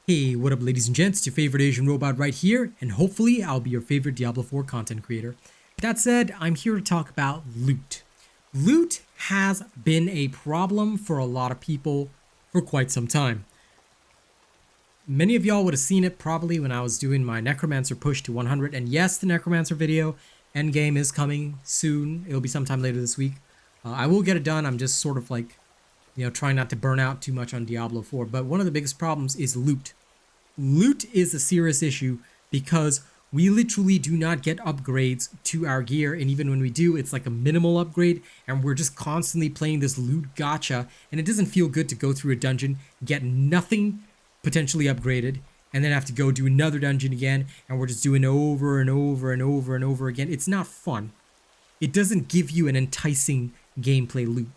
Hey, what up ladies and gents, it's your favorite Asian robot right here, and hopefully I'll be your favorite Diablo 4 content creator. That said, I'm here to talk about loot. Loot has been a problem for a lot of people for quite some time. Many of y'all would have seen it probably when I was doing my Necromancer push to 100, and yes, the Necromancer video endgame is coming soon. It'll be sometime later this week. I will get it done. I'm just sort of like, trying not to burn out too much on Diablo 4, but one of the biggest problems is loot. Loot is a serious issue because we literally do not get upgrades to our gear, and even when we do, it's like a minimal upgrade, and we're just constantly playing this loot gacha, and it doesn't feel good to go through a dungeon, get nothing potentially upgraded, and then have to go do another dungeon again, and we're just doing over and over and over and over again. It's not fun. It doesn't give you an enticing gameplay loop.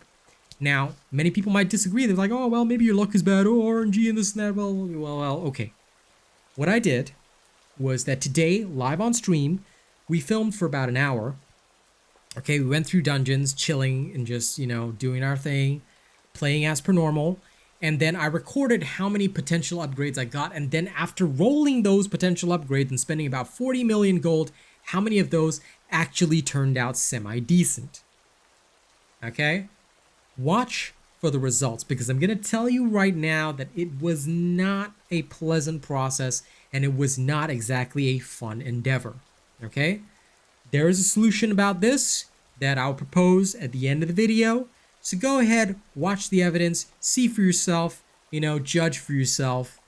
Now, many people might disagree. They're like, oh, well, maybe your luck is bad, or RNG and this and that. Well, okay. What I did was that today, live on stream, we filmed for about an hour. Okay, we went through dungeons, chilling, and just, doing our thing, playing as per normal. And then I recorded how many potential upgrades I got. And then after rolling those potential upgrades and spending about 40 million gold, how many of those actually turned out semi-decent? Okay? Watch for the results, because I'm going to tell you right now that it was not a pleasant process and it was not exactly a fun endeavor. Okay? There is a solution about this that I'll propose at the end of the video. So go ahead, watch the evidence, see for yourself, judge for yourself.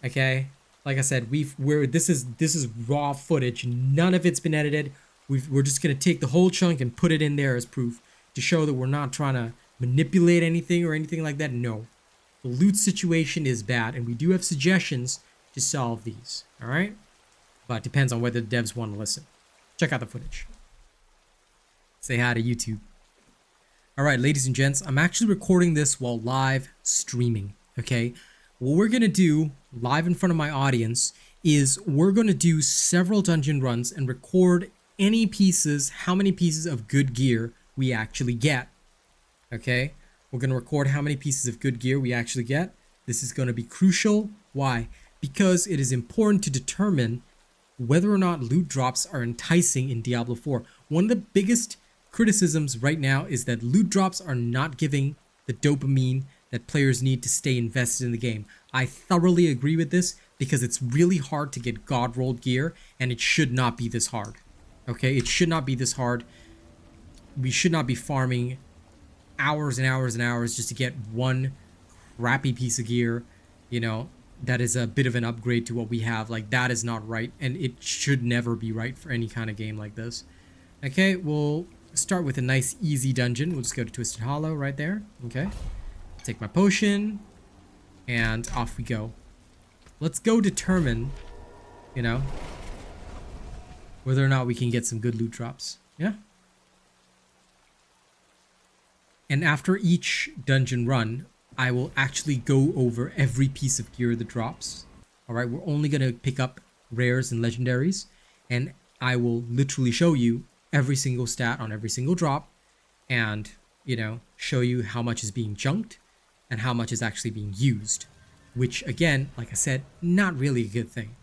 Okay? Like I said, this is raw footage. None of it's been edited. We're just going to take the whole chunk and put it in there as proof to show that we're not trying to manipulate anything or anything like that. No, the loot situation is bad, and we do have suggestions to solve these. All right, but it depends on whether the devs want to listen. Check out the footage. Say hi to YouTube. All right, ladies and gents, I'm actually recording this while live streaming. Okay, what we're gonna do live in front of my audience is we're gonna do several dungeon runs and record any pieces, how many pieces of good gear we actually get. Okay, we're going to record how many pieces of good gear we actually get. This is going to be crucial. Why? Because it is important to determine whether or not loot drops are enticing in Diablo 4. One of the biggest criticisms right now is that loot drops are not giving the dopamine that players need to stay invested in the game. I thoroughly agree with this because it's really hard to get god rolled gear, and it should not be this hard. Okay, it should not be this hard. We should not be farming hours and hours and hours just to get one crappy piece of gear, that is a bit of an upgrade to what we have. Like, that is not right, and it should never be right for any kind of game like this. Okay, we'll start with a nice easy dungeon. We'll just go to Twisted Hollow right there. Okay, take my potion, and off we go. Let's go determine, whether or not we can get some good loot drops. Yeah. And after each dungeon run, I will actually go over every piece of gear that drops. All right, we're only going to pick up rares and legendaries, and I will literally show you every single stat on every single drop and, show you how much is being junked and how much is actually being used, which again, like I said, not really a good thing.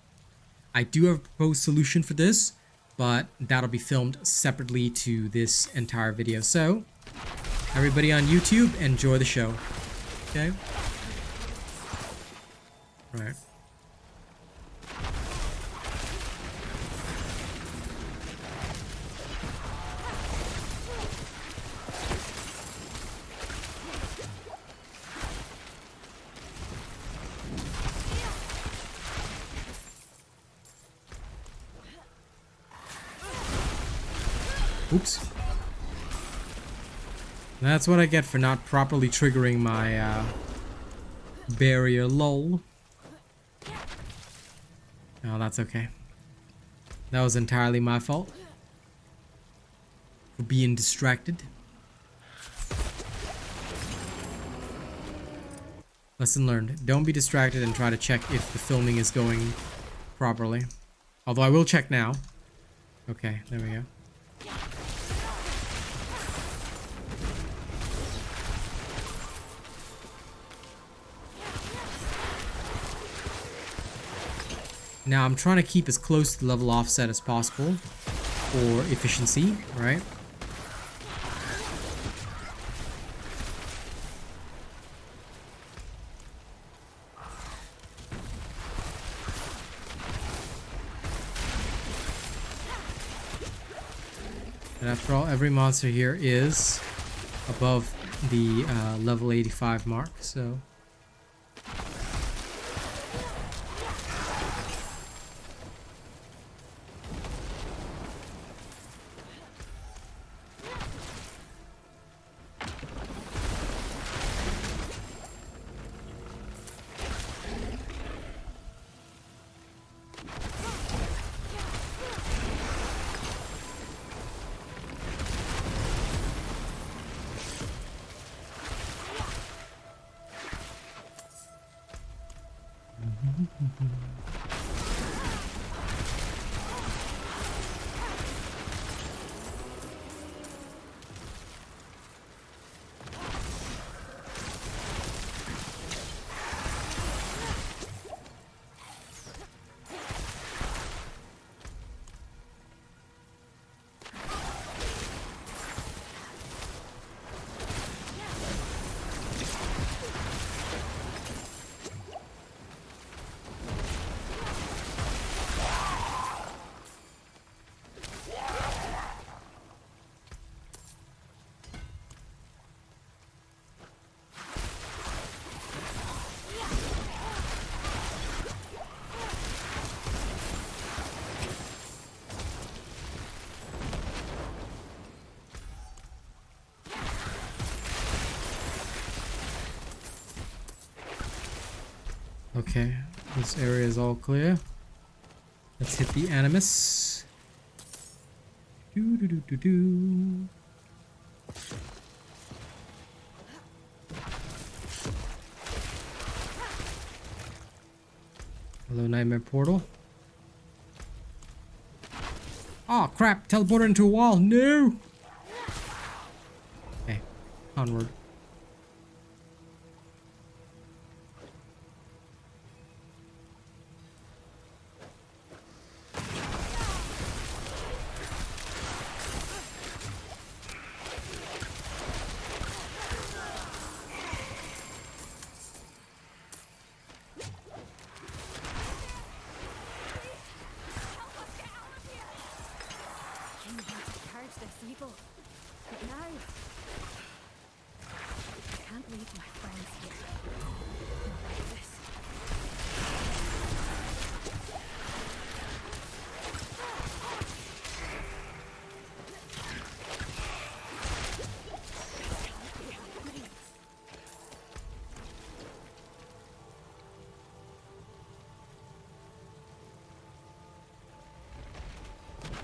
I do have a proposed solution for this, but that'll be filmed separately to this entire video. So, everybody on YouTube, enjoy the show. Okay? All right. Oops. That's what I get for not properly triggering my barrier, lol. Oh, that's okay. That was entirely my fault for being distracted. Lesson learned. Don't be distracted and try to check if the filming is going properly. Although I will check now. Okay, there we go. Now I'm trying to keep as close to the level offset as possible for efficiency, right? And after all, every monster here is above the level 85 mark, so... Okay, this area is all clear. Let's hit the Animus. Do do do do do. Hello, Nightmare Portal. Oh crap! Teleported into a wall. No. Okay, onward.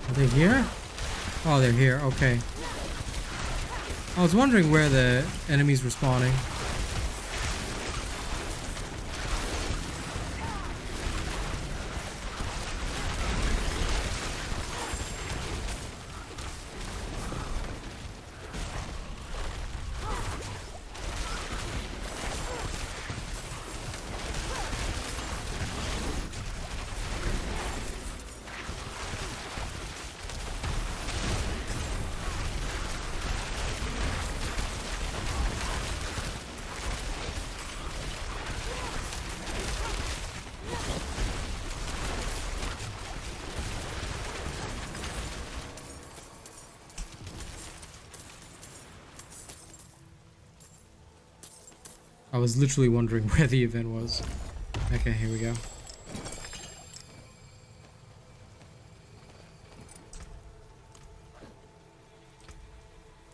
Are they here? Oh, they're here. Okay. I was wondering where the enemies were spawning. I was literally wondering where the event was. Okay, here we go.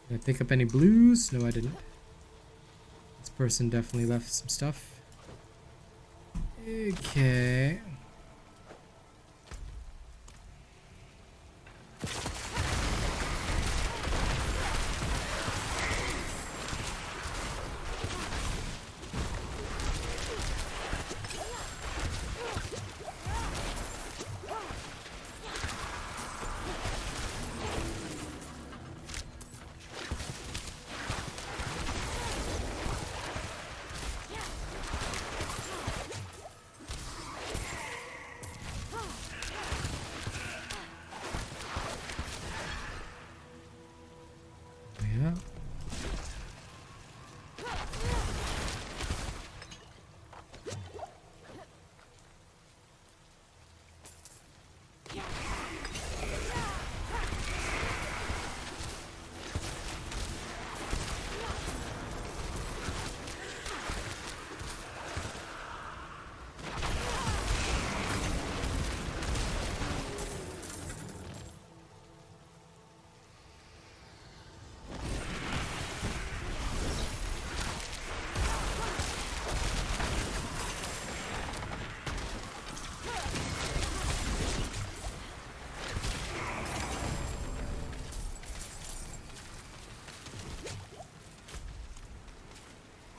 Did I pick up any blues? No, I didn't. This person definitely left some stuff. Okay.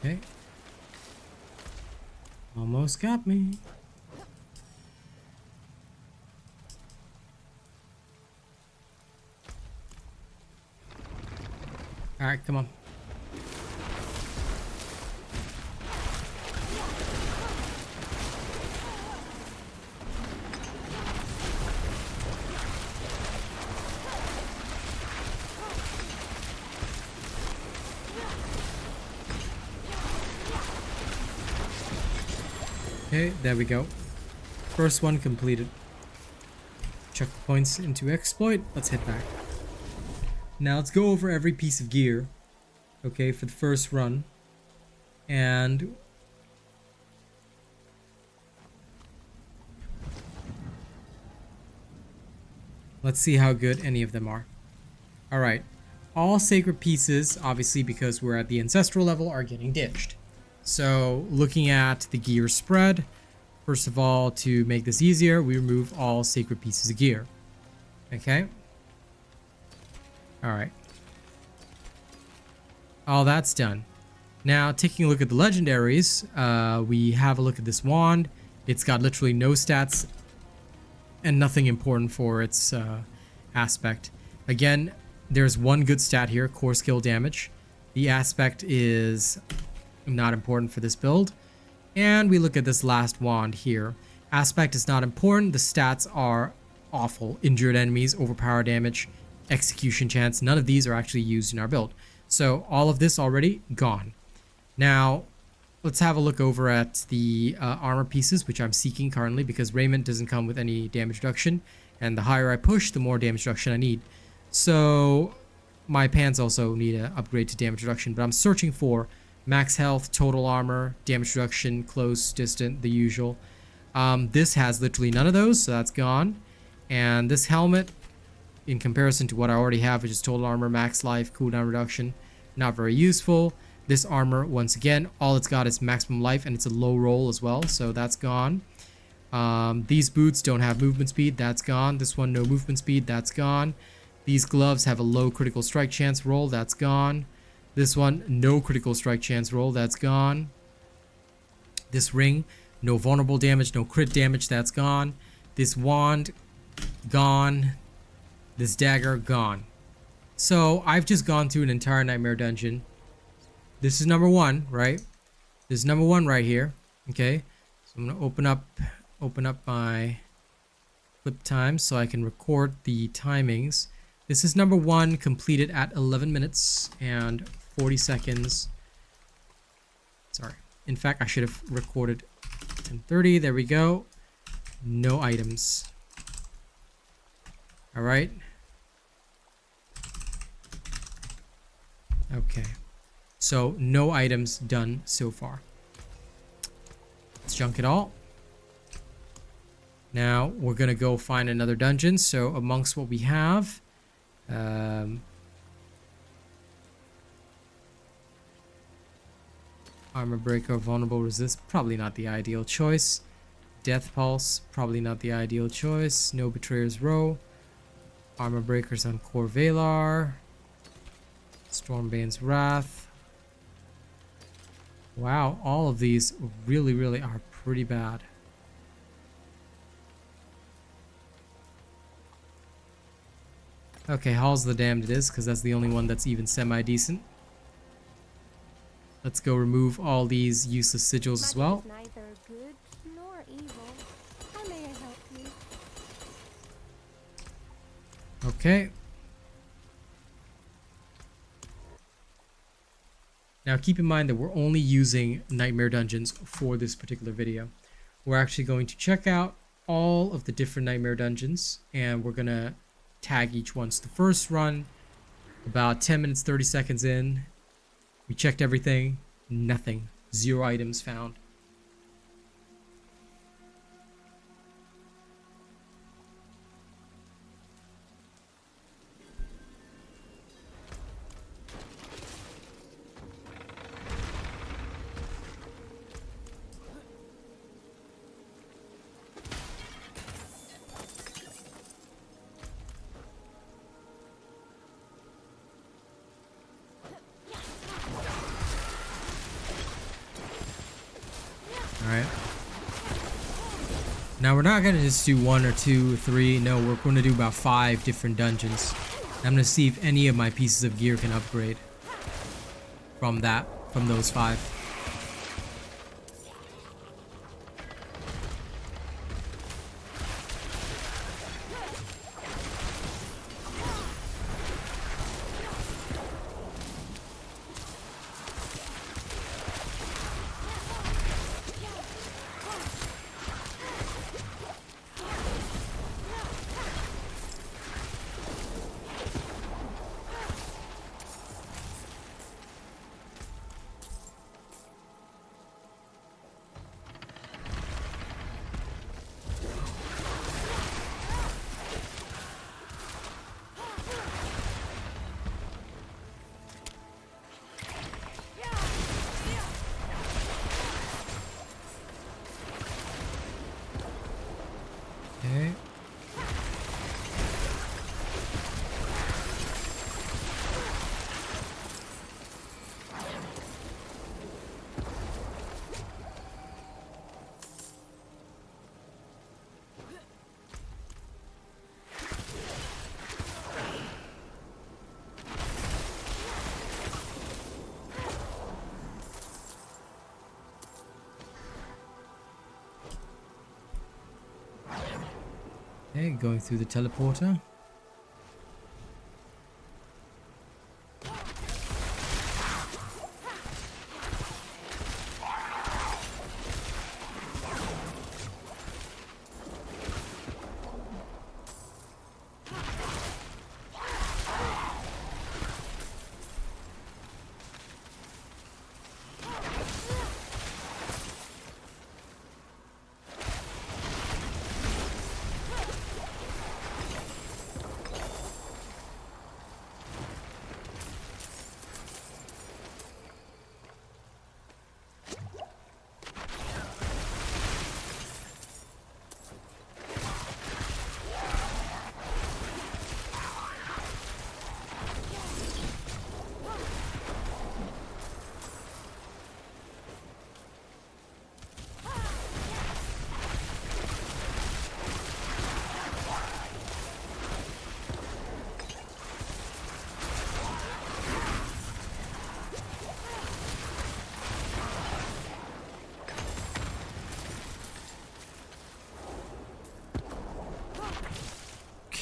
Okay. Almost got me. Alright, come on. Okay, there we go. First one completed. Chuck the points into exploit. Let's head back. Now let's go over every piece of gear, okay, for the first run. And let's see how good any of them are. Alright, all sacred pieces, obviously because we're at the ancestral level, are getting ditched. So looking at the gear spread, first of all, to make this easier, we remove all sacred pieces of gear. Okay. Alright. All that's done. Now, taking a look at the legendaries, we have a look at this wand. It's got literally no stats and nothing important for its aspect. Again, there's one good stat here, core skill damage. The aspect is not important for this build. And we look at this last wand here. Aspect is not important. The stats are awful. Injured enemies, overpower damage, execution chance. None of these are actually used in our build. So all of this already gone. Now, let's have a look over at the armor pieces, which I'm seeking currently because raiment doesn't come with any damage reduction. And the higher I push, the more damage reduction I need. So my pants also need an upgrade to damage reduction, but I'm searching for max health, total armor, damage reduction, close, distant, the usual. This has literally none of those, so that's gone. And this helmet, in comparison to what I already have, which is total armor, max life, cooldown reduction, not very useful. This armor, once again, all it's got is maximum life, and it's a low roll as well, so that's gone. These boots don't have movement speed, that's gone. This one, no movement speed, that's gone. These gloves have a low critical strike chance roll, that's gone. This one, no critical strike chance roll, that's gone. This ring, no vulnerable damage, no crit damage, that's gone. This wand, gone. This dagger, gone. So I've just gone through an entire nightmare dungeon. This is number one, right? This is number one right here. Okay. So I'm gonna open up my clip time so I can record the timings. This is number one, completed at 11 minutes and 40 seconds. Sorry. In fact, I should have recorded 10:30. There we go. No items. All right. Okay. So no items done so far. Let's junk it all. Now we're gonna go find another dungeon. So amongst what we have, armor breaker, vulnerable resist, probably not the ideal choice. Death pulse, probably not the ideal choice. No betrayer's row. Armor breakers on core Valar. Stormbane's wrath. Wow, all of these really are pretty bad. Okay, Hall's the Damned it is, because that's the only one that's even semi-decent. Let's go remove all these useless sigils as well. Neither good nor evil. How may I help you? Okay. Now keep in mind that we're only using nightmare dungeons for this particular video. We're actually going to check out all of the different nightmare dungeons, and we're gonna tag each one. So the first run, about 10 minutes 30 seconds in, we checked everything, nothing, 0 items found. Now we're not gonna just do 1 or 2 or 3. No, we're going to do about 5 different dungeons. I'm gonna see if any of my pieces of gear can upgrade from those 5. Okay. Okay, going through the teleporter.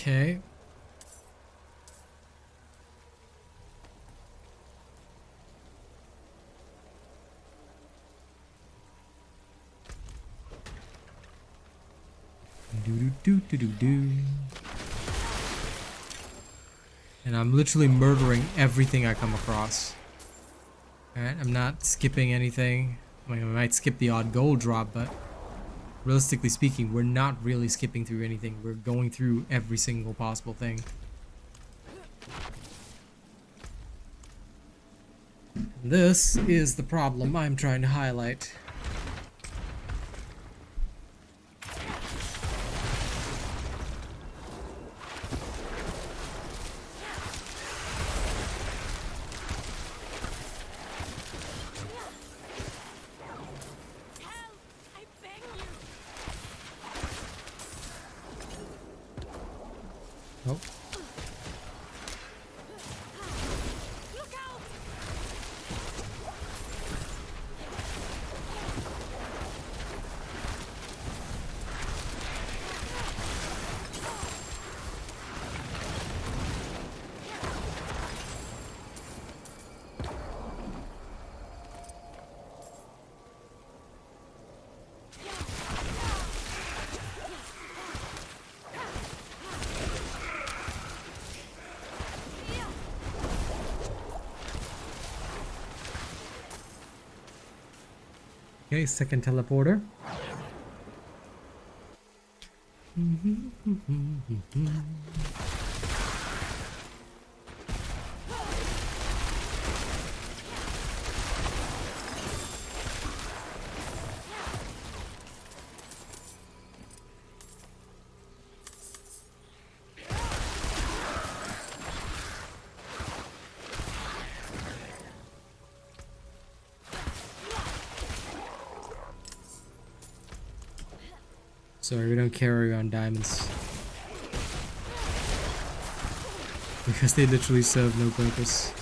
Okay. Do. And I'm literally murdering everything I come across. Alright, I'm not skipping anything. I mean, I might skip the odd gold drop, but realistically speaking, we're not really skipping through anything. We're going through every single possible thing. This is the problem I'm trying to highlight. Oh. Okay, second teleporter. Sorry, we don't carry on diamonds. Because they literally serve no purpose.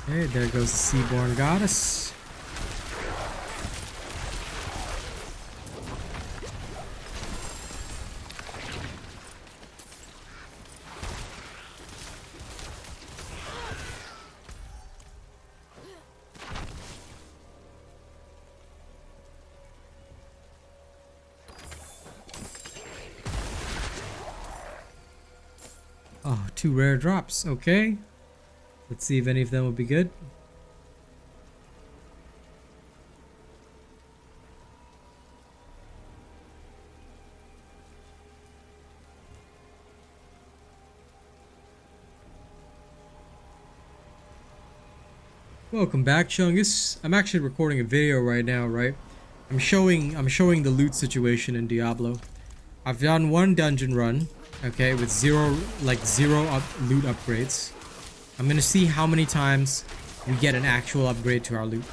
Okay, there goes the Seaborn Goddess. Oh, 2 rare drops. Okay. Let's see if any of them will be good. Welcome back, Chungus. I'm actually recording a video right now, right? I'm showing the loot situation in Diablo. I've done 1 dungeon run, okay, with zero loot upgrades. I'm gonna see how many times we get an actual upgrade to our loot.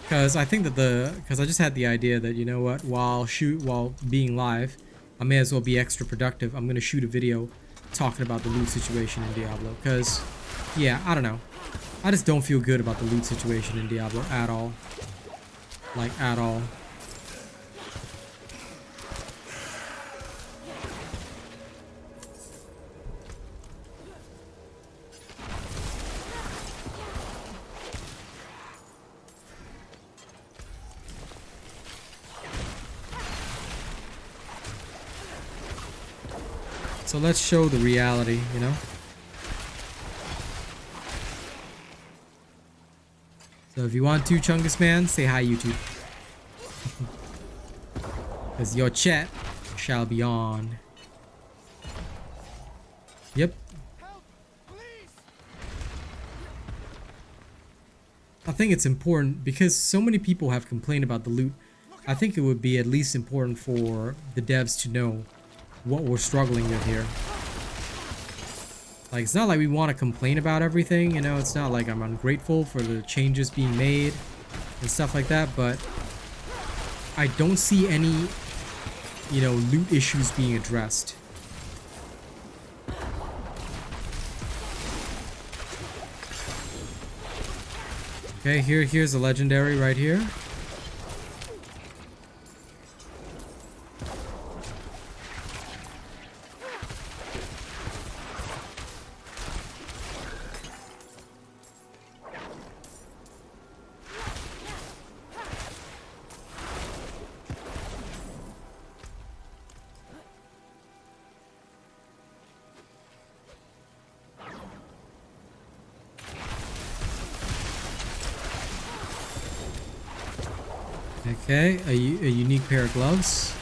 Because I think that because I just had the idea that, you know what, while being live, I may as well be extra productive. I'm gonna shoot a video talking about the loot situation in Diablo. Because, yeah, I don't know. I just don't feel good about the loot situation in Diablo at all. Like, at all. So let's show the reality, you know? So if you want to, Chungus man, say hi, YouTube. Because your chat shall be on. Yep. I think it's important because so many people have complained about the loot. I think it would be at least important for the devs to know what we're struggling with here. Like, it's not like we want to complain about everything, you know, it's not like I'm ungrateful for the changes being made and stuff like that, but I don't see any, you know, loot issues being addressed. Okay, here's a legendary right here. Okay, a unique pair of gloves.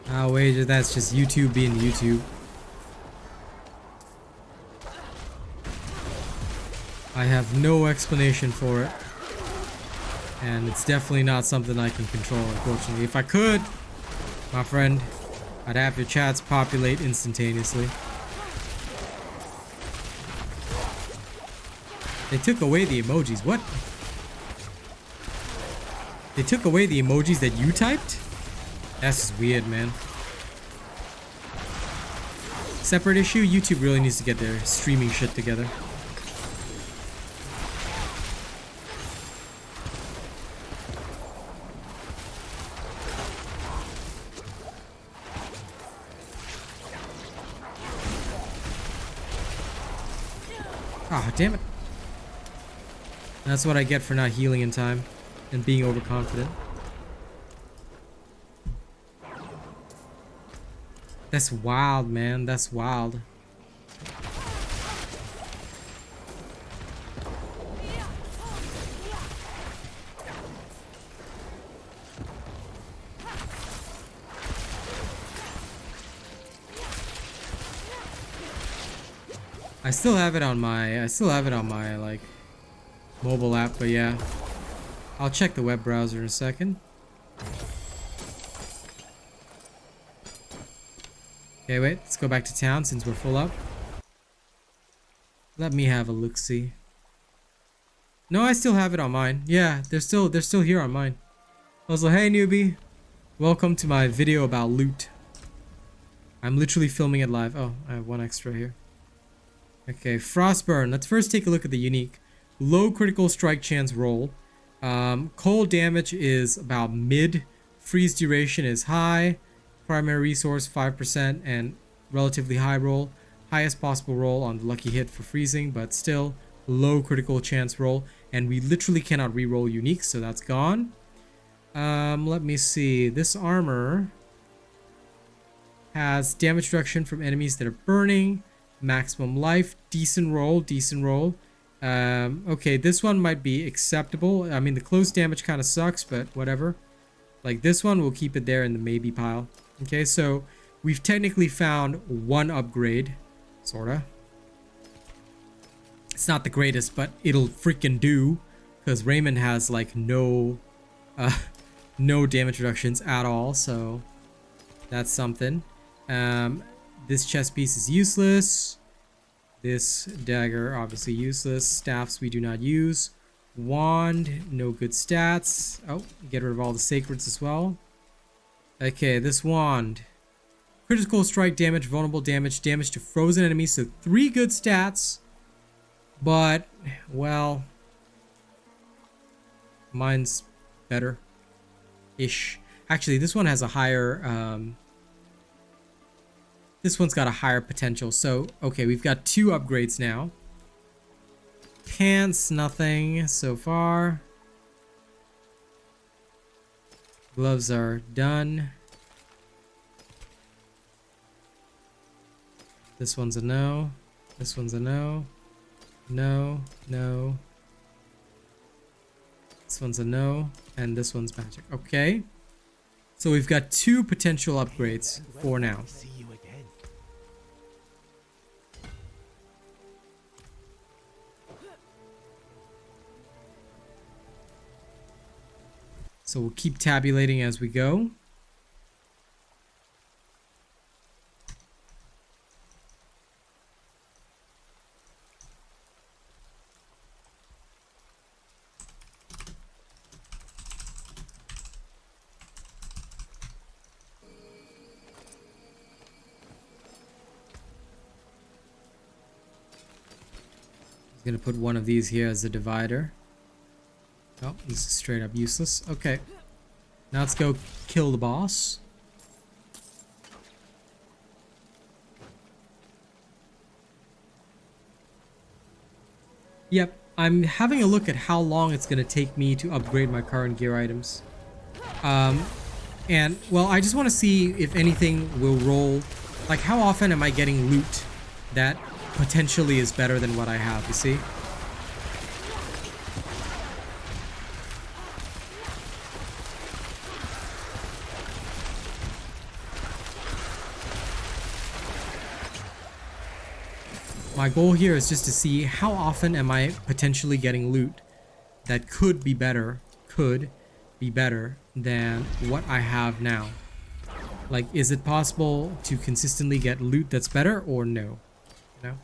I'll wager that's just YouTube being YouTube. I have no explanation for it. And it's definitely not something I can control, unfortunately. If I could, my friend, I'd have your chats populate instantaneously. They took away the emojis. What? They took away the emojis that you typed? That's just weird, man. Separate issue, YouTube really needs to get their streaming shit together. Ah, damn it. That's what I get for not healing in time and being overconfident. That's wild, man. That's wild. I still have it on my like mobile app, but yeah. I'll check the web browser in a second. Okay, wait, let's go back to town since we're full up. Let me have a look-see. No, I still have it on mine. Yeah, they're still here on mine. Also, hey newbie. Welcome to my video about loot. I'm literally filming it live. Oh, I have one extra here. Okay, Frostburn. Let's first take a look at the unique. Low critical strike chance roll. Cold damage is about mid. Freeze duration is high. Primary resource 5% and relatively high roll. Highest possible roll on the lucky hit for freezing, but still low critical chance roll. And we literally cannot reroll unique, so that's gone. Let me see. This armor has damage reduction from enemies that are burning. Maximum life. Decent roll. Decent roll. Okay, this one might be acceptable. I mean, the close damage kind of sucks, but whatever. Like this one, we'll keep it there in the maybe pile. Okay, so we've technically found one upgrade. Sorta. It's not the greatest, but it'll freaking do. Because Raymond has like no damage reductions at all, so that's something. This chest piece is useless. This dagger, obviously useless. Staffs we do not use. Wand, no good stats. Oh, get rid of all the sacreds as well. Okay, this wand. Critical strike damage, vulnerable damage, damage to frozen enemies. So 3 good stats. But, well, mine's better. Ish. Actually, this one has a higher, this one's got a higher potential. So, okay, we've got 2 upgrades now. Pants, nothing so far. Gloves are done. This one's a no. This one's a no. No, no. This one's a no. And this one's magic. Okay. So we've got 2 potential upgrades for now. So we'll keep tabulating as we go. I'm gonna put one of these here as a divider. Oh, this is straight up useless. Okay. Now let's go kill the boss. Yep, I'm having a look at how long it's going to take me to upgrade my current gear items. And, well, I just want to see if anything will roll. Like, how often am I getting loot that potentially is better than what I have, you see? My goal here is just to see how often am I potentially getting loot that could be better than what I have now. Like, is it possible to consistently get loot that's better or no? You know?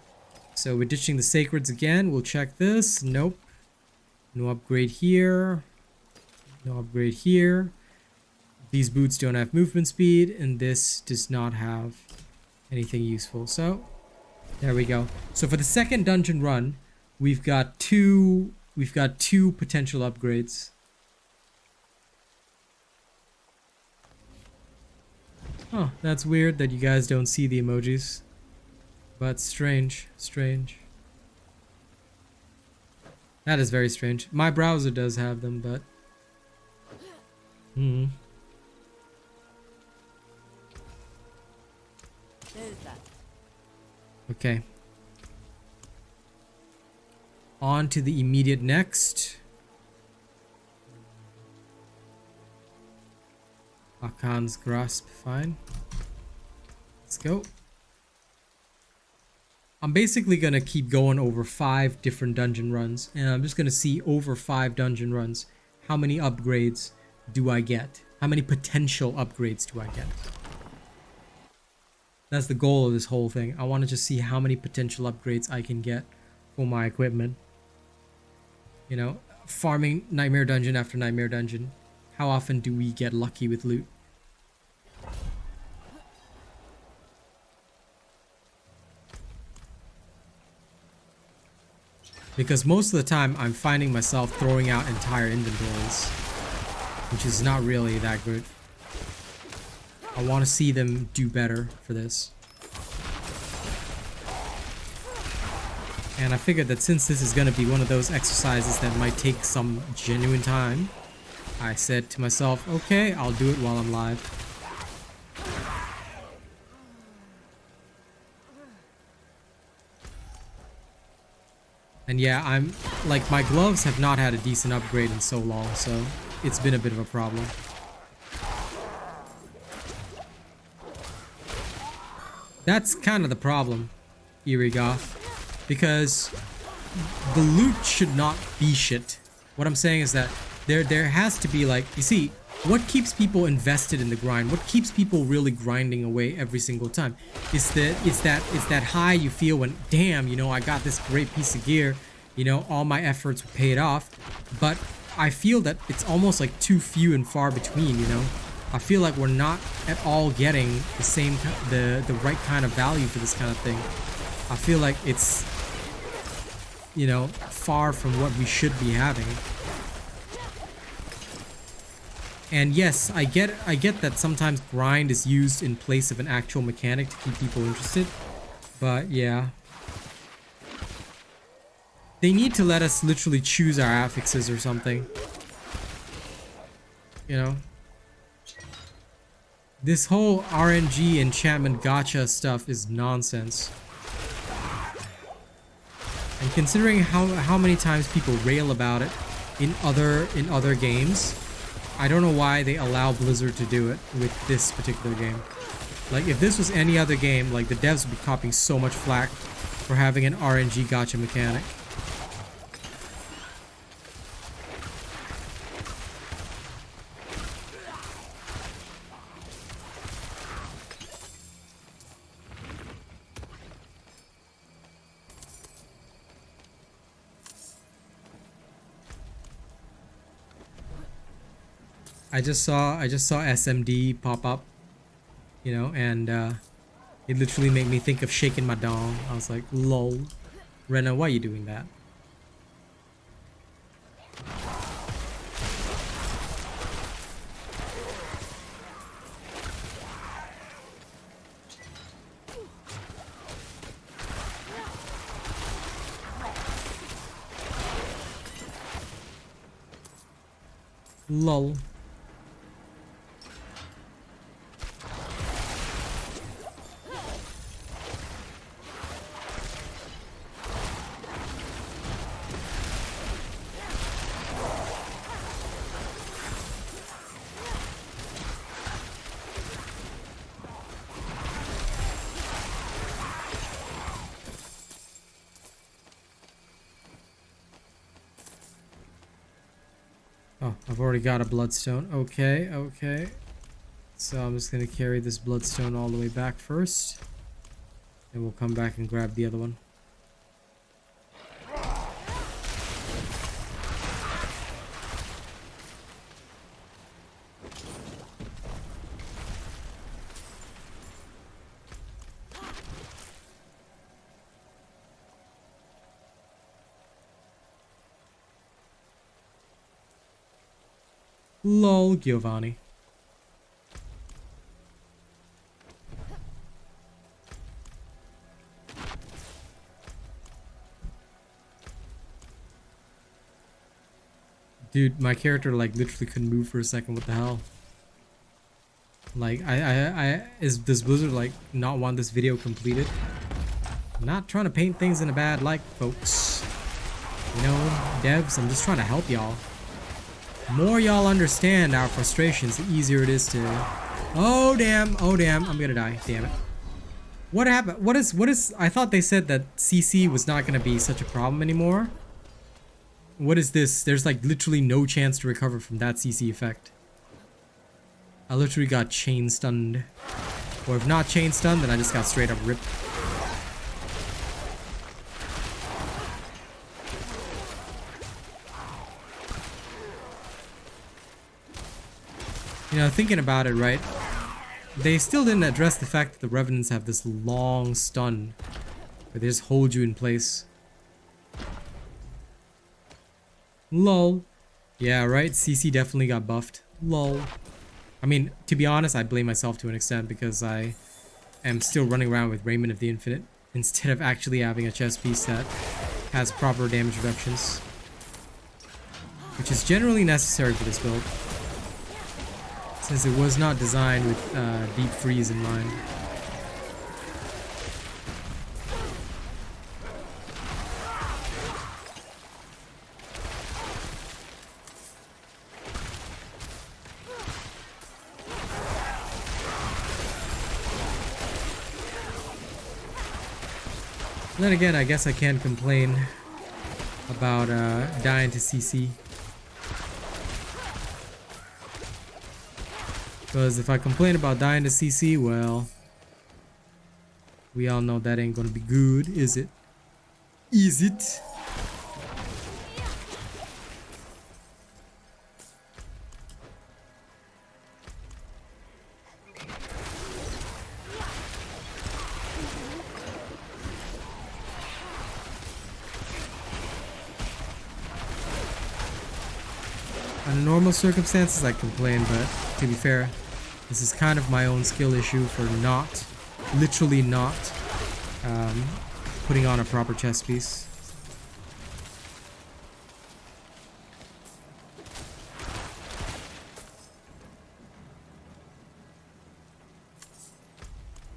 So we're ditching the sacreds again. We'll check this. Nope. No upgrade here. No upgrade here. These boots don't have movement speed, and this does not have anything useful. So there we go. So for the second dungeon run, we've got two potential upgrades. Oh, that's weird that you guys don't see the emojis. But strange. That is very strange. My browser does have them, but okay. On to the immediate next. Hakan's grasp, fine. Let's go. I'm basically gonna keep going over 5 different dungeon runs, and I'm just gonna see over 5 dungeon runs how many upgrades do I get? How many potential upgrades do I get? That's the goal of this whole thing. I want to just see how many potential upgrades I can get for my equipment. You know, farming nightmare dungeon after nightmare dungeon. How often do we get lucky with loot? Because most of the time I'm finding myself throwing out entire inventories, which is not really that good. I want to see them do better for this. And I figured that since this is going to be one of those exercises that might take some genuine time, I said to myself, okay, I'll do it while I'm live. And yeah, I'm like, my gloves have not had a decent upgrade in so long, so it's been a bit of a problem. That's kind of the problem, Eerie Goth, because the loot should not be shit. What I'm saying is that there has to be, like, you see, what keeps people invested in the grind, what keeps people really grinding away every single time, is that high you feel when, damn, you know, I got this great piece of gear, you know, all my efforts paid off. But I feel that it's almost like too few and far between, you know. I feel like we're not at all getting the same, the right kind of value for this kind of thing. I feel like it's, you know, far from what we should be having. And yes, I get that sometimes grind is used in place of an actual mechanic to keep people interested. But yeah. They need to let us literally choose our affixes or something. You know? This whole RNG enchantment gacha stuff is nonsense. And considering how many times people rail about it in other games, I don't know why they allow Blizzard to do it with this particular game. Like, if this was any other game, like, the devs would be copying so much flack for having an RNG gacha mechanic. I just saw SMD pop up, you know, and it literally made me think of shaking my dong. I was like, lol. Rena, why are you doing that? Lol. Oh, I've already got a bloodstone. Okay, okay. So I'm just gonna carry this bloodstone all the way back first. And we'll come back and grab the other one. Lol, Giovanni. Dude, my character like literally couldn't move for a second. What the hell? Like, does Blizzard like not want this video completed? I'm not trying to paint things in a bad light, folks. You know, devs, I'm just trying to help y'all. The more y'all understand our frustrations, the easier it is to... Oh damn, I'm gonna die, damn it. What happened? What is I thought they said that CC was not going to be such a problem anymore. What is this? There's like literally no chance to recover from that CC effect. I literally got chain stunned. Or if not chain stunned, then I just got straight up ripped. You know, thinking about it, right? They still didn't address the fact that the Revenants have this long stun where they just hold you in place. Lol. Yeah, right? CC definitely got buffed. Lol. I mean, to be honest, I blame myself to an extent because I am still running around with Raiment of the Infinite instead of actually having a chest piece that has proper damage reductions, which is generally necessary for this build, since it was not designed with deep freeze in mind. Then again, I guess I can't complain about dying to CC. Because if I complain about dying to CC, well, we all know that ain't gonna be good, is it? Is it? Under normal circumstances, I complain, but to be fair, this is kind of my own skill issue for not, literally not, putting on a proper chest piece.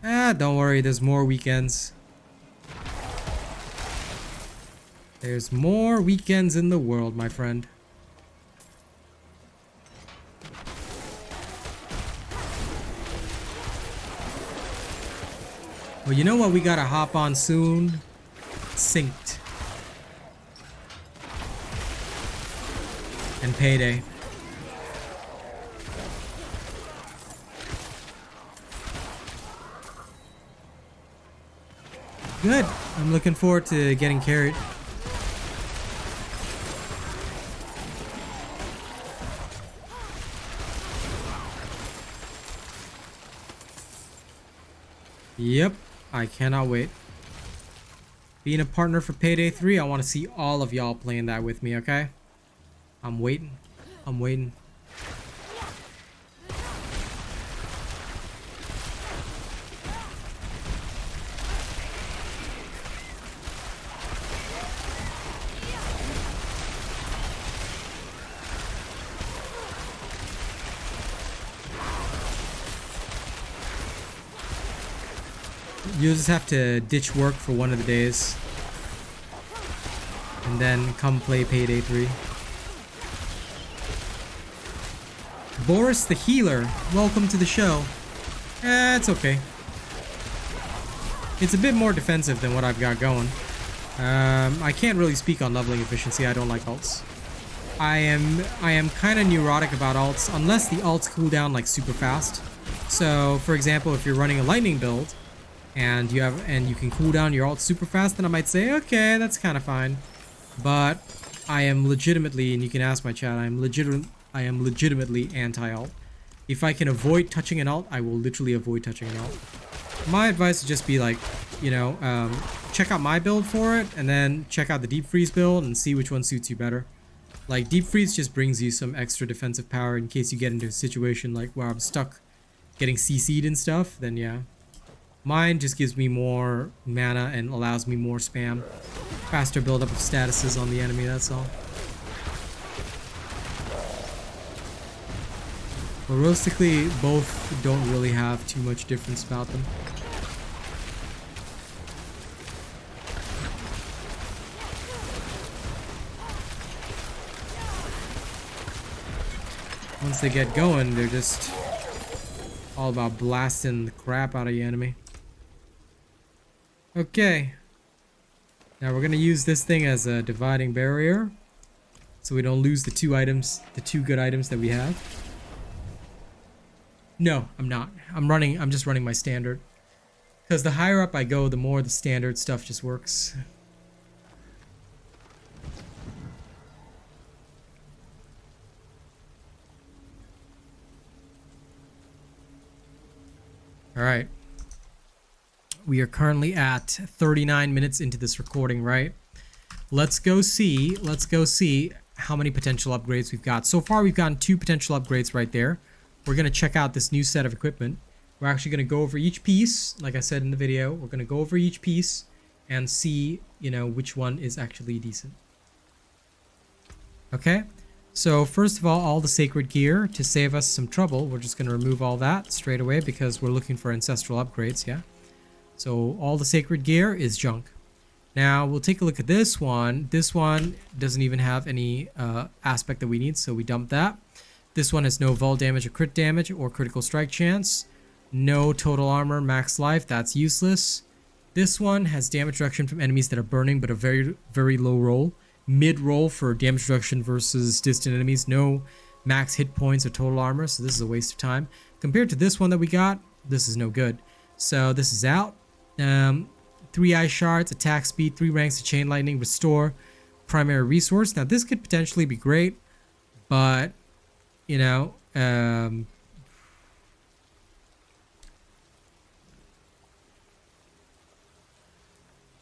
Don't worry, there's more weekends. There's more weekends in the world, my friend. Well, you know what we gotta hop on soon? Synced. And Payday. Good. I'm looking forward to getting carried. Yep. I cannot wait. Being a partner for Payday 3, I want to see all of y'all playing that with me, okay? I'm waiting. I'm waiting. You'll just have to ditch work for one of the days and then come play Payday 3. Boris the Healer, welcome to the show. It's okay. It's a bit more defensive than what I've got going. I can't really speak on leveling efficiency. I don't like alts. I am kind of neurotic about alts unless the alts cool down like super fast. So, for example, if you're running a lightning build and you can cool down your ult super fast, then I might say, okay, that's kind of fine. But I am legitimately, and you can ask my chat, I am legitimately anti-ult. If I can avoid touching an ult, I will literally avoid touching an ult. My advice would just be like, you know, check out my build for it, and then check out the deep freeze build and see which one suits you better. Like, deep freeze just brings you some extra defensive power in case you get into a situation like where I'm stuck getting CC'd and stuff, then yeah. Mine just gives me more mana and allows me more spam. Faster buildup of statuses on the enemy, that's all. Realistically, both don't really have too much difference about them. Once they get going, they're just all about blasting the crap out of the enemy. Okay. Now we're gonna use this thing as a dividing barrier, so we don't lose the two good items that we have. No, I'm not. I'm just running my standard. Because the higher up I go, the more the standard stuff just works. Alright. We are currently at 39 minutes into this recording, right? Let's go see how many potential upgrades we've got. So far, we've gotten 2 potential upgrades right there. We're going to check out this new set of equipment. We're actually going to go over each piece. Like I said in the video, we're going to go over each piece and see, you know, which one is actually decent. Okay, so first of all the sacred gear. To save us some trouble, we're just going to remove all that straight away because we're looking for ancestral upgrades, yeah? So all the sacred gear is junk. Now we'll take a look at this one. This one doesn't even have any aspect that we need, so we dump that. This one has no vol damage or crit damage or critical strike chance. No total armor, max life, that's useless. This one has damage reduction from enemies that are burning, but a very, very low roll. Mid roll for damage reduction versus distant enemies. No max hit points or total armor, so this is a waste of time. Compared to this one that we got, this is no good. So this is out. 3 ice shards, attack speed, 3 ranks of chain lightning, restore primary resource. Now this could potentially be great, but you know,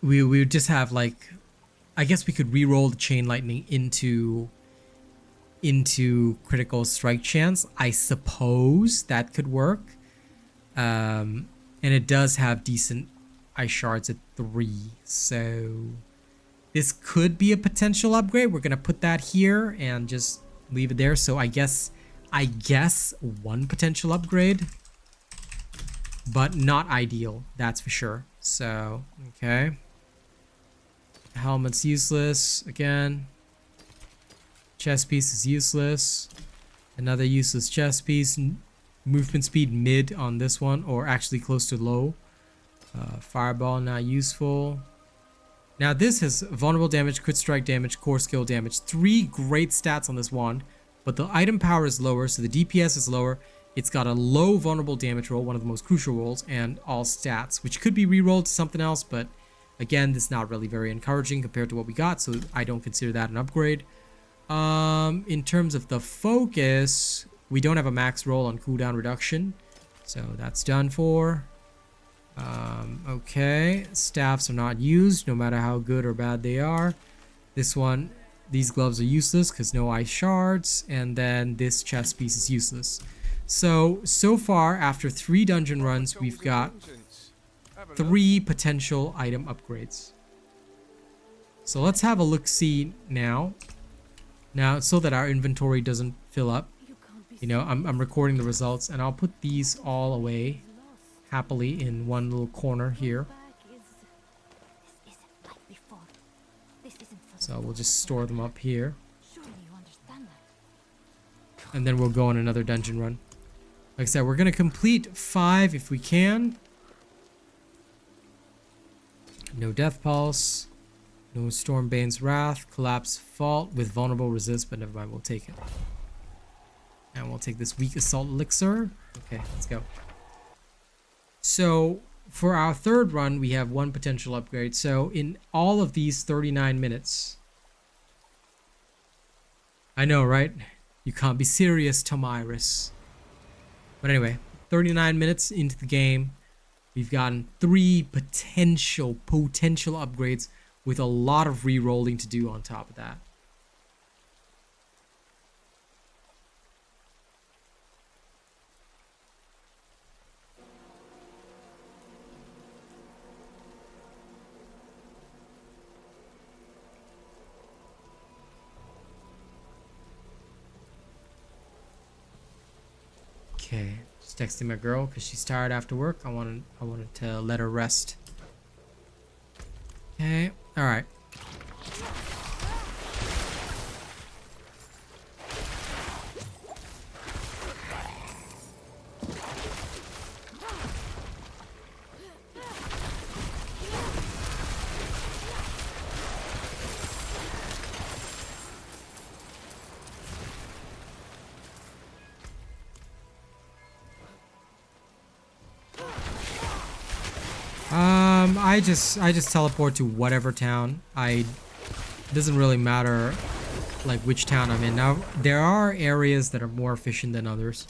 we would just have like, I guess we could re-roll the chain lightning into critical strike chance. I suppose that could work. And it does have decent ice shards at 3, so this could be a potential upgrade. We're gonna put that here and just leave it there. So I guess 1 potential upgrade, but not ideal, that's for sure. So okay, helmet's useless again. Chest piece is useless. Another useless chest piece. Movement speed mid on this one, or actually close to low. Fireball not useful. Now this has vulnerable damage, crit strike damage, core skill damage. 3 great stats on this wand, but the item power is lower, so the DPS is lower. It's got a low vulnerable damage roll, one of the most crucial rolls, and all stats, which could be re-rolled to something else, but again, this is not really very encouraging compared to what we got, so I don't consider that an upgrade. In terms of the focus, we don't have a max roll on cooldown reduction, so that's done for. Okay, staffs are not used no matter how good or bad they are. This one, these gloves are useless because no ice shards, and then this chest piece is useless. So far after 3 dungeon runs, we've got 3 potential item upgrades. So let's have a look-see now so that our inventory doesn't fill up. You know, I'm recording the results, and I'll put these all away happily in one little corner here. So we'll just store them up here, and then we'll go on another dungeon run. Like I said, we're gonna complete 5 if we can. No Death Pulse, no Stormbane's Wrath, Collapse Fault with vulnerable resist, but never mind, we'll take it. And we'll take this weak assault elixir. Okay, let's go. So for our 3rd run, we have 1 potential upgrade. So in all of these 39 minutes, I know, right? You can't be serious, Tomiris. But anyway, 39 minutes into the game, we've gotten 3 potential upgrades with a lot of re-rolling to do on top of that. Okay, just texting my girl because she's tired after work. I wanted to let her rest. Okay, all right. I just teleport to whatever town. It doesn't really matter like which town I'm in. Now there are areas that are more efficient than others.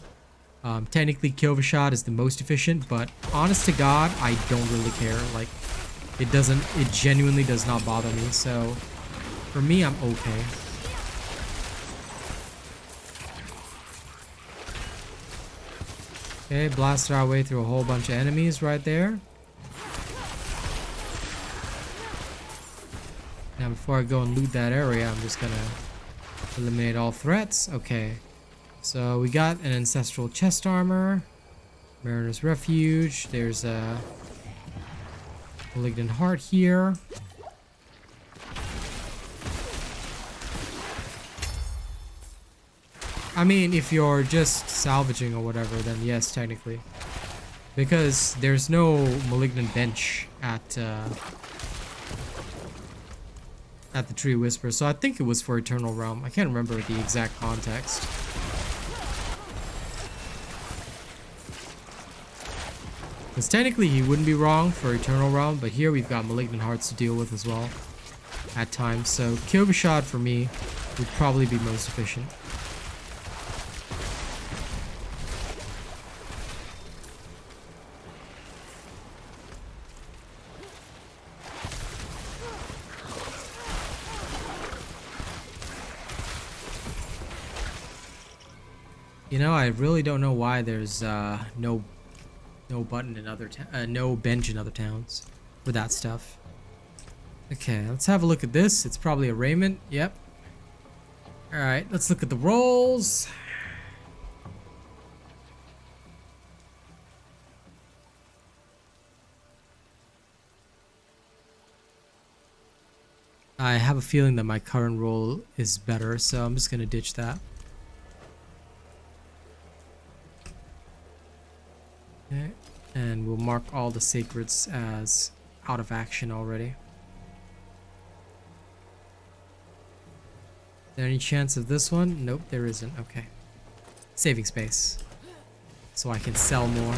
Technically Kyovashad is the most efficient, but honest to God, I don't really care. Like it genuinely does not bother me. So for me, I'm okay. Okay, blasted our way through a whole bunch of enemies right there. Now before I go and loot that area, I'm just gonna eliminate all threats. Okay, so we got an ancestral chest armor, Mariner's Refuge. There's a malignant heart here. I mean, if you're just salvaging or whatever, then yes, technically. Because there's no malignant bench at the Tree Whisperer, so I think it was for Eternal Realm. I can't remember the exact context. Because technically he wouldn't be wrong for Eternal Realm, but here we've got Malignant Hearts to deal with as well at times. So Kyovashad for me would probably be most efficient. You know, I really don't know why there's no button in other no bench in other towns for that stuff. Okay, let's have a look at this. It's probably a raiment. Yep. All right, let's look at the rolls. I have a feeling that my current roll is better, so I'm just gonna ditch that. Okay, and we'll mark all the sacreds as out of action already. Is there any chance of this one? Nope, there isn't. Okay. Saving space. So I can sell more.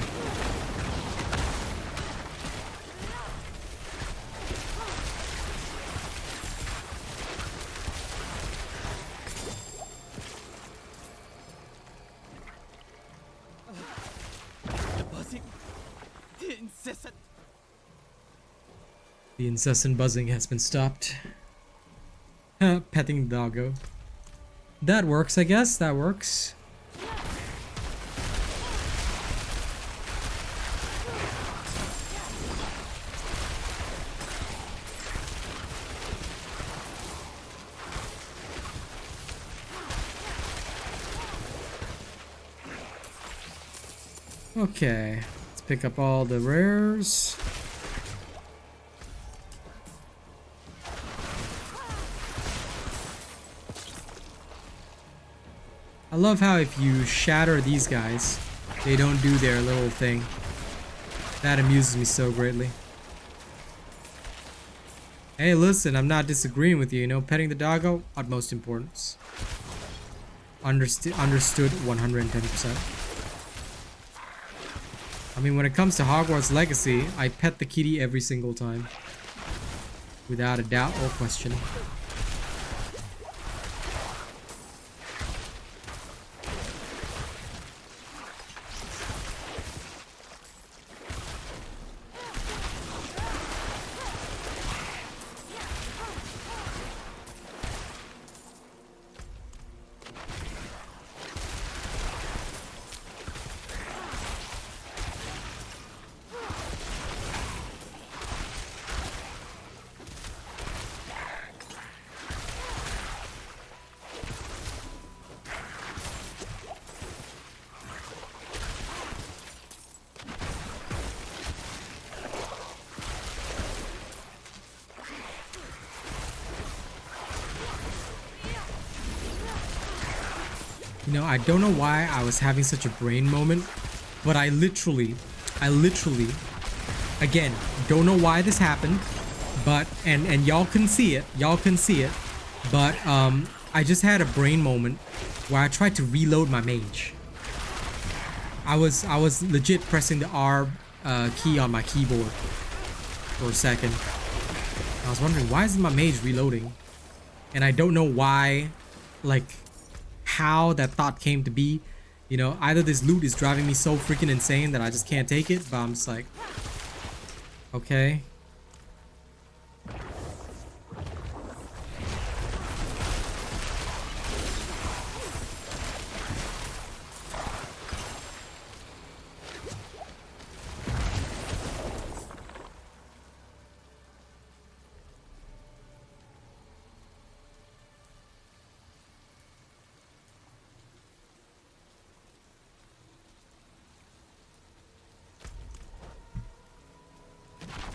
The incessant buzzing has been stopped. Petting the doggo. That works, I guess. That works. Okay. Let's pick up all the rares. I love how if you shatter these guys, they don't do their little thing. That amuses me so greatly. Hey, listen, I'm not disagreeing with you. You know, petting the doggo, utmost importance. Understood 110%. I mean, when it comes to Hogwarts Legacy, I pet the kitty every single time. Without a doubt or question. You know, I don't know why I was having such a brain moment, but I literally, again, don't know why this happened, but, and y'all can see it, but, I just had a brain moment where I tried to reload my mage. I was legit pressing the R key on my keyboard, for a second. I was wondering, why isn't my mage reloading? And I don't know why, like, how that thought came to be. You know, either this loot is driving me so freaking insane that I just can't take it, but I'm just like, okay.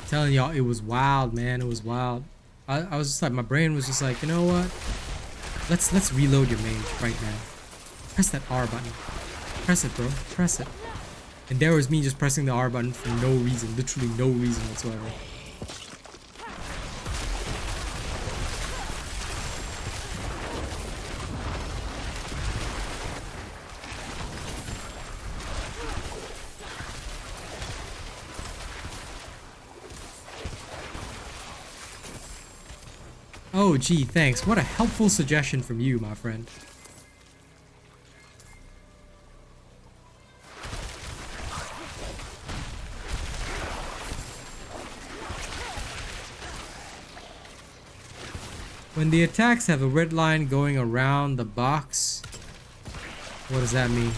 Telling y'all, it was wild, man. It was wild. I was just like, my brain was just like, you know what? Let's reload your mage right now. Press that R button. Press it, bro. Press it. And there was me just pressing the R button for no reason, literally no reason whatsoever. Oh, gee, thanks. What a helpful suggestion from you, my friend. When the attacks have a red line going around the box, what does that mean?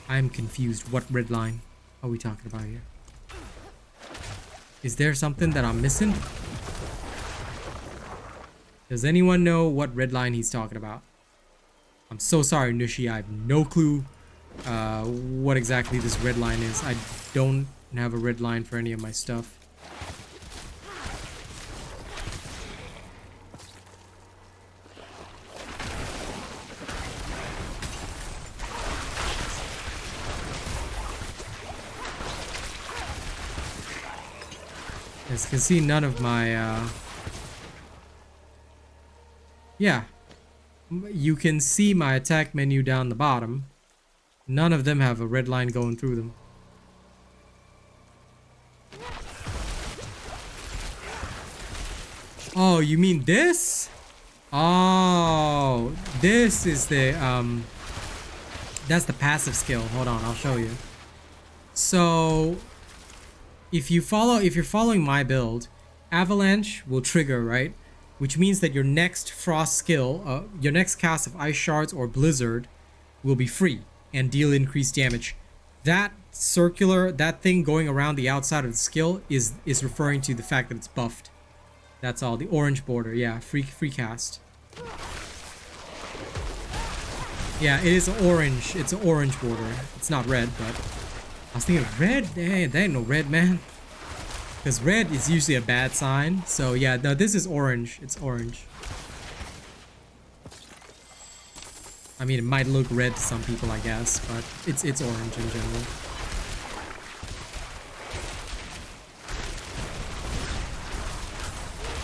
I'm confused. What red line are we talking about here? Is there something that I'm missing? Does anyone know what red line he's talking about? I'm so sorry, Nushi. I have no clue what exactly this red line is. I don't have a red line for any of my stuff. As you can see, none of my yeah, you can see my attack menu down the bottom. None of them have a red line going through them. Oh, you mean this? Oh, this is the that's the passive skill. Hold on, I'll show you. So if you're following my build, Avalanche will trigger, right? Which means that your next frost skill, your next cast of ice shards or blizzard will be free and deal increased damage. That that thing going around the outside of the skill is referring to the fact that it's buffed. That's all. The orange border, yeah, free cast. Yeah, it is orange. It's an orange border. It's not red, but I was thinking red. Hey, that ain't no red, man. Because red is usually a bad sign. So yeah, no, this is orange. It's orange. I mean, it might look red to some people, I guess, but it's orange in general.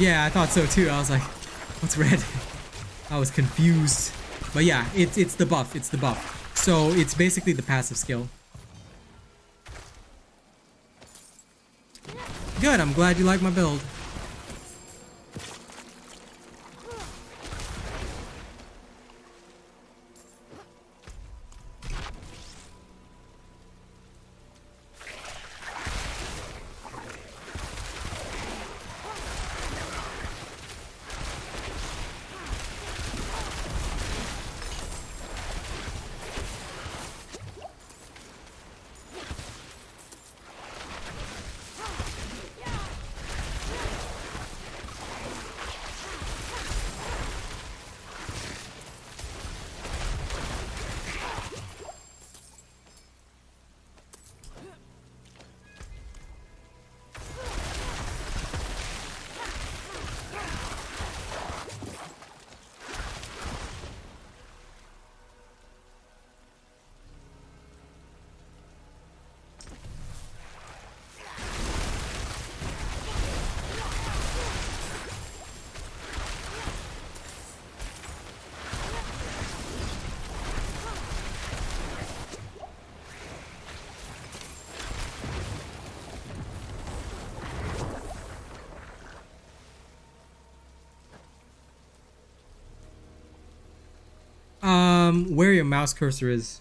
Yeah, I thought so too. I was like, what's red? I was confused. But yeah, it's the buff. It's the buff. So it's basically the passive skill. Good, I'm glad you like my build. where your mouse cursor is.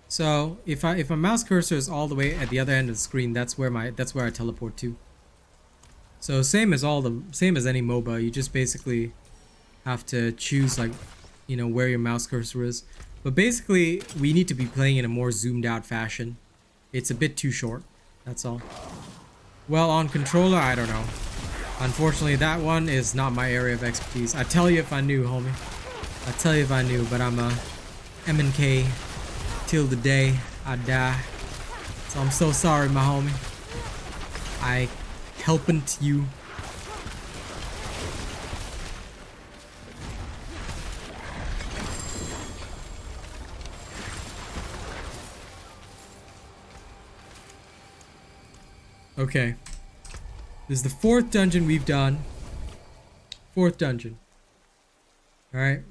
So if my mouse cursor is all the way at the other end of the screen, that's where I teleport to. So same as any MOBA, you just basically have to choose, like, you know, where your mouse cursor is. But basically, we need to be playing in a more zoomed out fashion. It's a bit too short, that's all. Well, on controller, I don't know. Unfortunately, that one is not my area of expertise. I tell you if I knew, homie. I tell you if I knew, but I'm a MNK till the day I die. So I'm so sorry, my homie. I helping you. Okay. This is the 4th dungeon we've done. 4th dungeon. Alright.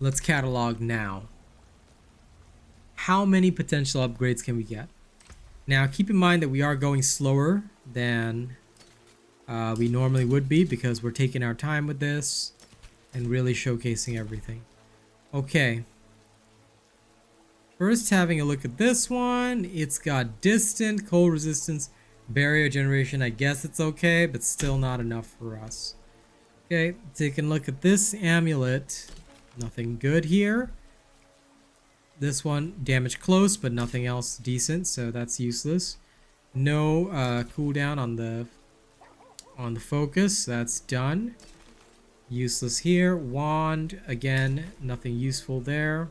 Let's catalog now. How many potential upgrades can we get? Now, keep in mind that we are going slower than we normally would be because we're taking our time with this and really showcasing everything. Okay. First, having a look at this one. It's got distant, cold resistance, barrier generation. I guess it's okay, but still not enough for us. Okay, taking a look at this amulet. Nothing good here. This one, damage close, but nothing else decent, so that's useless. No cooldown on the focus. That's done. Useless here. Wand, again, nothing useful there.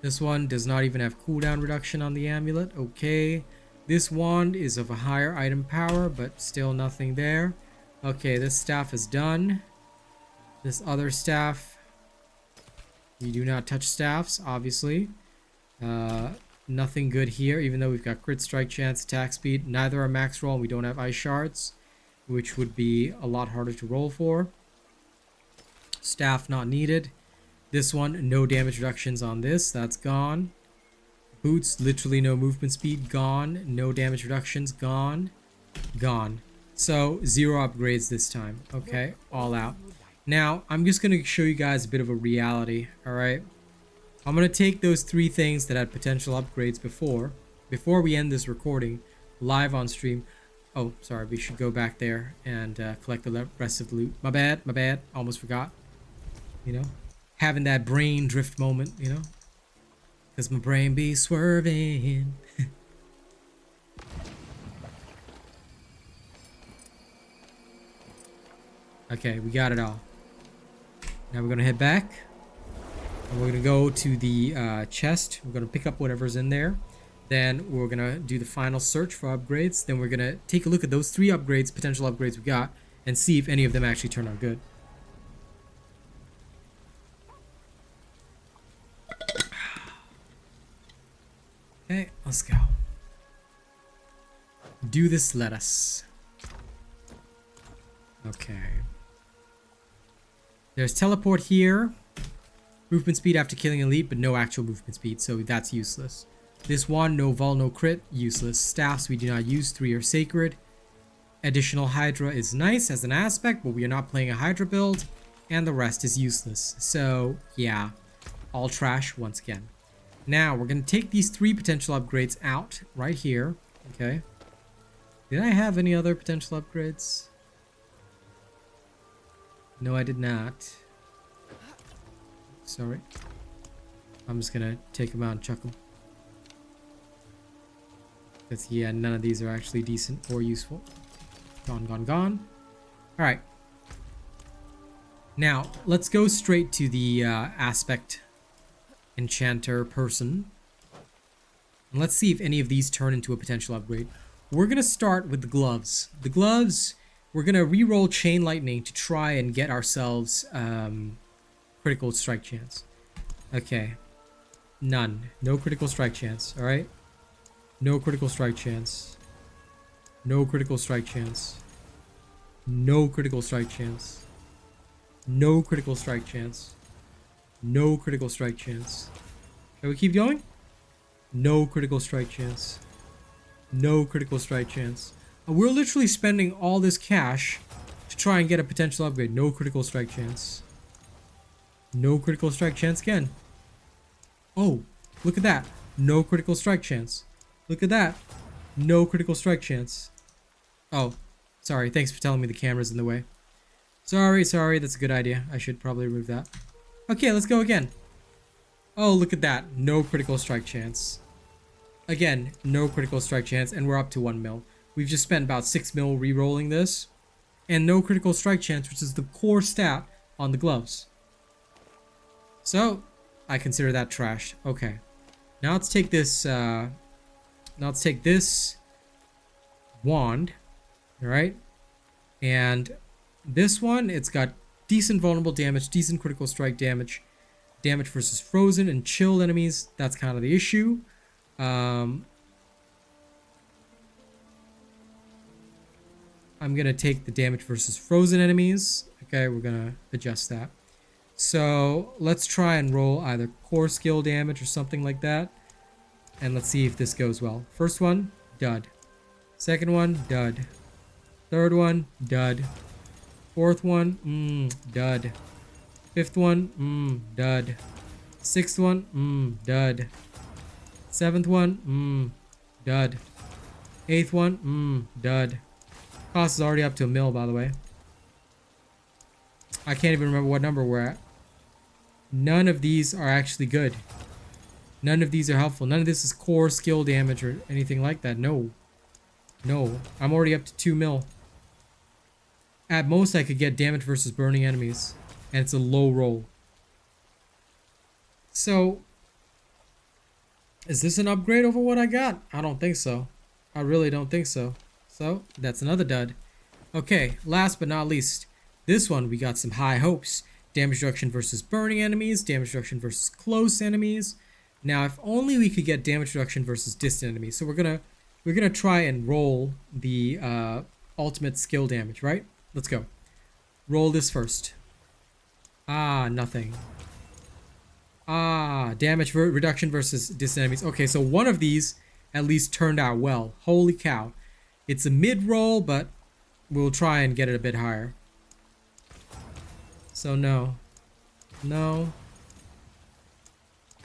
This one does not even have cooldown reduction on the amulet. Okay. This wand is of a higher item power, but still nothing there. Okay, this staff is done. This other staff, you do not touch staffs, obviously. Nothing good here, even though we've got crit strike chance, attack speed. Neither are max roll, and we don't have ice shards, which would be a lot harder to roll for. Staff not needed. This one, no damage reductions on this. That's gone. Boots, literally no movement speed. Gone. No damage reductions. Gone. Gone. So, 0 upgrades this time. Okay, all out. Now, I'm just going to show you guys a bit of a reality, alright? I'm going to take those 3 things that had potential upgrades before we end this recording live on stream. Oh, sorry, we should go back there and collect the rest of the loot. My bad, almost forgot. You know, having that brain drift moment, you know? Because my brain be swerving. Okay, we got it all. Now we're going to head back. And we're going to go to the chest. We're going to pick up whatever's in there. Then we're going to do the final search for upgrades. Then we're going to take a look at those 3 upgrades, potential upgrades we got, and see if any of them actually turn out good. Okay, let's go. Do this, let us. Okay. There's teleport here. Movement speed after killing elite, but no actual movement speed, so that's useless. This one, no vul, no crit, useless. Staffs we do not use, 3 are sacred. Additional Hydra is nice as an aspect, but we are not playing a Hydra build, and the rest is useless. So, yeah, all trash once again. Now, we're going to take these 3 potential upgrades out right here, okay? Did I have any other potential upgrades? No, I did not. Sorry. I'm just gonna take them out and chuck them. Because, yeah, none of these are actually decent or useful. Gone, gone, gone. Alright. Now, let's go straight to the aspect enchanter person. And let's see if any of these turn into a potential upgrade. We're gonna start with the gloves. The gloves, we're gonna re-roll chain lightning to try and get ourselves critical strike chance. Okay. None. No critical strike chance, alright? No critical strike chance. No critical strike chance. No critical strike chance. No critical strike chance. No critical strike chance. Shall we keep going? No critical strike chance. No critical strike chance. We're literally spending all this cash to try and get a potential upgrade. No critical strike chance. No critical strike chance again. Oh, look at that. No critical strike chance. Look at that. No critical strike chance. Oh, sorry. Thanks for telling me the camera's in the way. Sorry. That's a good idea. I should probably remove that. Okay, let's go again. Oh, look at that. No critical strike chance. Again, no critical strike chance, and we're up to 1 mil. We've just spent about 6 mil re-rolling this. And no critical strike chance, which is the core stat on the gloves. So, I consider that trashed. Okay. Now let's take this, wand. Alright? And this one, it's got decent vulnerable damage, decent critical strike damage. Damage versus frozen and chilled enemies. That's kind of the issue. I'm gonna take the damage versus frozen enemies. Okay, we're gonna adjust that. So let's try and roll either core skill damage or something like that. And let's see if this goes well. First one, dud. Second one, dud. Third one, dud. Fourth one, dud. Fifth one, dud. Sixth one, dud. Seventh one, dud. Eighth one, dud. Cost is already up to 1 mil, by the way. I can't even remember what number we're at. None of these are actually good. None of these are helpful. None of this is core skill damage or anything like that. No. No. I'm already up to 2 mil. At most, I could get damage versus burning enemies. And it's a low roll. So, is this an upgrade over what I got? I don't think so. I really don't think so. So, that's another dud. Okay, last but not least. This one, we got some high hopes. Damage reduction versus burning enemies. Damage reduction versus close enemies. Now, if only we could get damage reduction versus distant enemies. So we're gonna try and roll the ultimate skill damage, right? Let's go. Roll this first. Ah, nothing. Ah, damage reduction versus distant enemies. Okay, so one of these at least turned out well. Holy cow. It's a mid roll, but we'll try and get it a bit higher. So no. No.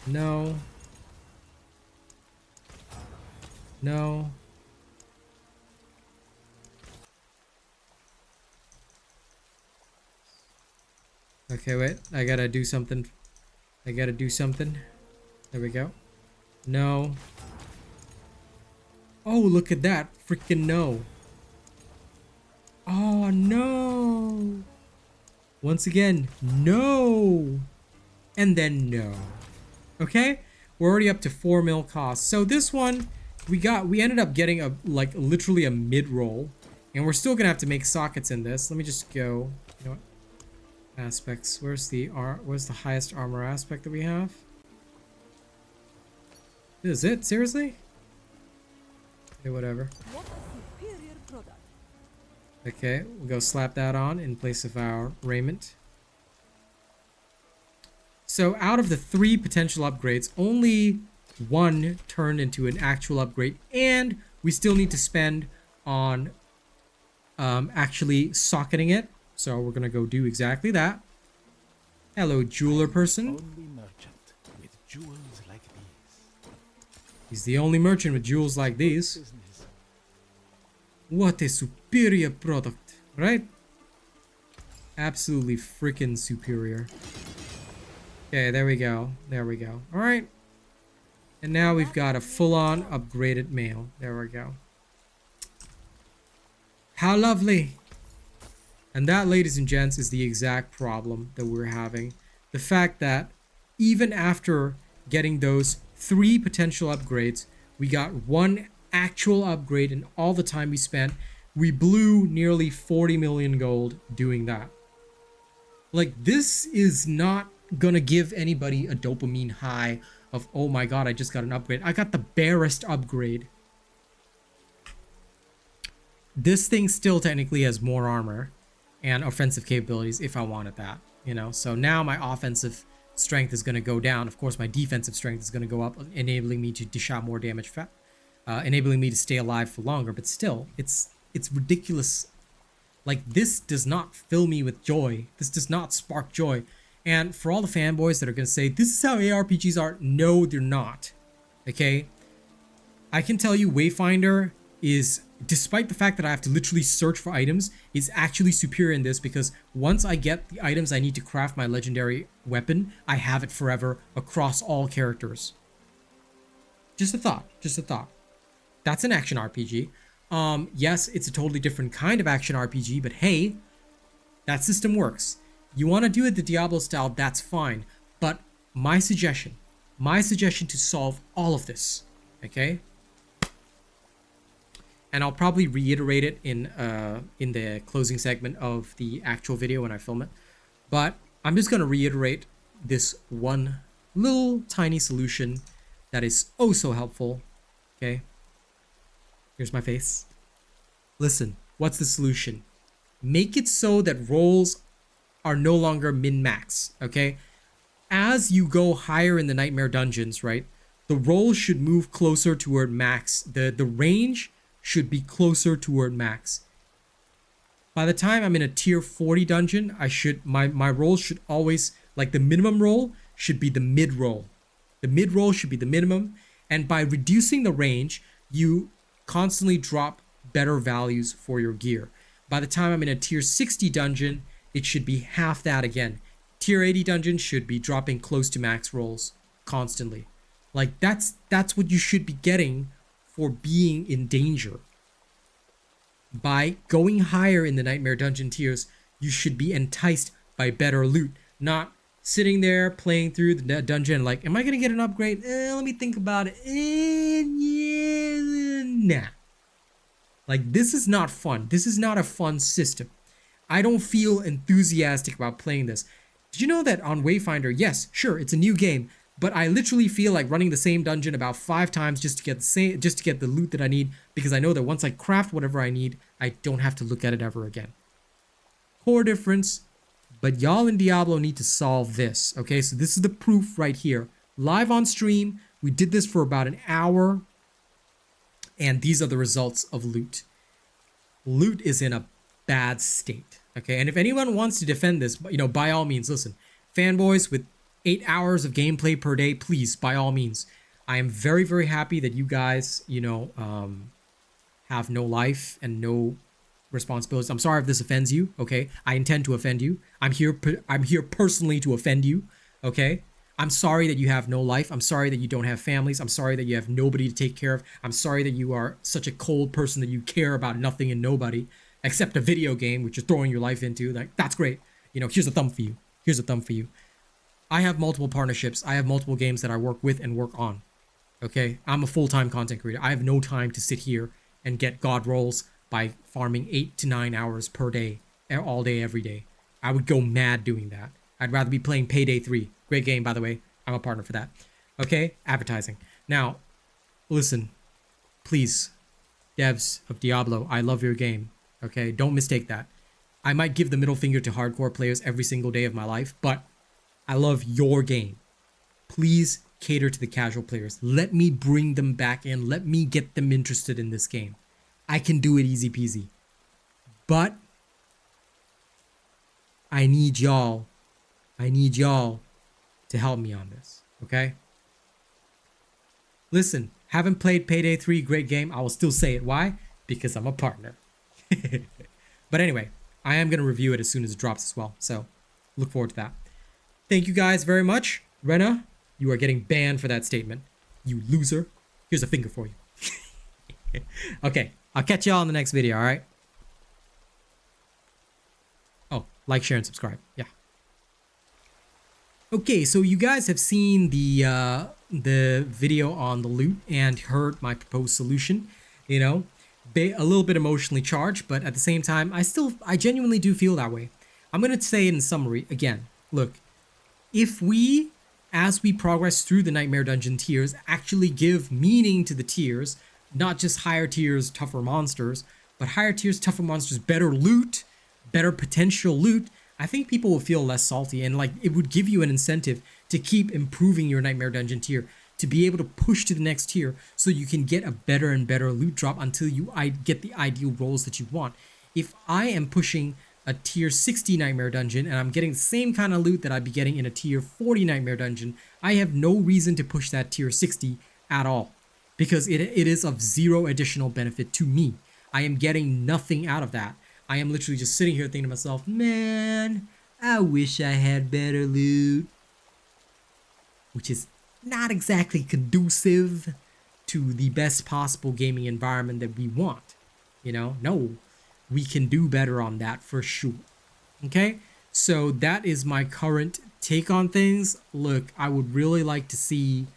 No. No. Okay, wait. I gotta do something. There we go. No. Oh, look at that. Freaking no. Oh, no. Once again, no. And then no. Okay? We're already up to 4 mil cost. So this one, we ended up getting a literally a mid roll. And we're still gonna have to make sockets in this. Let me just go. You know what? Aspects. Where's the highest armor aspect that we have? This is it? Seriously? Okay, whatever. What a superior product. Okay, we'll go slap that on in place of our raiment. So out of the 3 potential upgrades, only 1 turned into an actual upgrade, and we still need to spend on actually socketing it. So we're gonna go do exactly that. Hello, jeweler person. Only merchant with jewels like these. He's the only merchant with jewels like these. Business. What a superior product, right? Absolutely freaking superior. Okay, there we go. There we go. All right. And now we've got a full-on upgraded mail. There we go. How lovely. And that, ladies and gents, is the exact problem that we're having. The fact that even after getting those 3 potential upgrades, we got 1 actual upgrade, and all the time we spent, we blew nearly 40 million gold doing that. Like, this is not gonna give anybody a dopamine high of, oh my god, I just got an upgrade. I got the barest upgrade. This thing still technically has more armor and offensive capabilities if I wanted that, you know. So now my offensive strength is going to go down. Of course, my defensive strength is going to go up, enabling me to dish out more damage, enabling me to stay alive for longer. But still, it's ridiculous. Like, this does not fill me with joy. This does not spark joy. And for all the fanboys that are going to say, this is how ARPGs are, no, they're not. Okay? I can tell you Wayfinder is, despite the fact that I have to literally search for items, is actually superior in this, because once I get the items I need to craft my legendary weapon, I have it forever across all characters. Just a thought. Just a thought. That's an action RPG. Yes, it's a totally different kind of action RPG, but hey, that system works. You want to do it the Diablo style, that's fine. But my suggestion to solve all of this, okay? And I'll probably reiterate it in the closing segment of the actual video when I film it. But I'm just going to reiterate this one little tiny solution that is oh so helpful, okay? Here's my face. Listen, what's the solution? Make it so that rolls are no longer min-max, okay? As you go higher in the Nightmare Dungeons, right, the rolls should move closer toward max. The range should be closer toward max. By the time I'm in a tier 40 dungeon, my rolls should always, like, the minimum roll should be the mid roll. The mid roll should be the minimum, and by reducing the range, you constantly drop better values for your gear. By the time I'm in a tier 60 dungeon, it should be half that again. Tier 80 dungeon should be dropping close to max rolls constantly. Like, that's what you should be getting for being in danger. By going higher in the Nightmare Dungeon tiers, you should be enticed by better loot, not sitting there playing through the dungeon like, am I gonna get an upgrade? Let me think about it. Yeah, nah. Like, this is not fun. This is not a fun system. I don't feel enthusiastic about playing this. Did you know that on Wayfinder, yes, sure, it's a new game, but I literally feel like running the same dungeon about 5 times just to get the loot that I need, because I know that once I craft whatever I need, I don't have to look at it ever again. Core difference, but y'all in Diablo need to solve this, okay? So this is the proof right here. Live on stream, we did this for about an hour, and these are the results of loot. Loot is in a bad state, okay? And if anyone wants to defend this, you know, by all means, listen, fanboys with 8 hours of gameplay per day, please, by all means. I am very, very happy that you guys, you know, have no life and no responsibilities. I'm sorry if this offends you, okay? I intend to offend you. I'm here personally to offend you, okay? I'm sorry that you have no life. I'm sorry that you don't have families. I'm sorry that you have nobody to take care of. I'm sorry that you are such a cold person that you care about nothing and nobody except a video game which you're throwing your life into. Like, that's great. You know, here's a thumb for you. Here's a thumb for you. I have multiple partnerships. I have multiple games that I work with and work on. Okay? I'm a full-time content creator. I have no time to sit here and get god rolls by farming 8 to 9 hours per day, all day, every day. I would go mad doing that. I'd rather be playing Payday 3. Great game, by the way. I'm a partner for that. Okay? Advertising. Now, listen. Please, devs of Diablo, I love your game. Okay? Don't mistake that. I might give the middle finger to hardcore players every single day of my life, but I love your game. Please cater to the casual players. Let me bring them back in. Let me get them interested in this game. I can do it easy peasy. But I need y'all to help me on this, okay? Listen, haven't played Payday 3, great game. I will still say it. Why? Because I'm a partner. But anyway, I am going to review it as soon as it drops as well. So look forward to that. Thank you guys very much. Rena, you are getting banned for that statement. You loser. Here's a finger for you. Okay, I'll catch y'all in the next video, alright? Oh, like, share, and subscribe. Yeah. Okay, so you guys have seen the video on the loot and heard my proposed solution. You know, a little bit emotionally charged, but at the same time, I genuinely do feel that way. I'm going to say it in summary again. Look, if we, as we progress through the Nightmare Dungeon tiers, actually give meaning to the tiers, not just higher tiers, tougher monsters, but higher tiers, tougher monsters, better loot, better potential loot, I think people will feel less salty, and like it would give you an incentive to keep improving your Nightmare Dungeon tier, to be able to push to the next tier so you can get a better and better loot drop until you get the ideal rolls that you want. If I am pushing a tier 60 Nightmare Dungeon and I'm getting the same kind of loot that I'd be getting in a tier 40 Nightmare Dungeon, I have no reason to push that tier 60 at all, because it is of zero additional benefit to me. I am getting nothing out of that. I am literally just sitting here thinking to myself, man, I wish I had better loot. Which is not exactly conducive to the best possible gaming environment that we want. You know, no, we can do better on that for sure. Okay, so that is my current take on things. Look, I would really like to see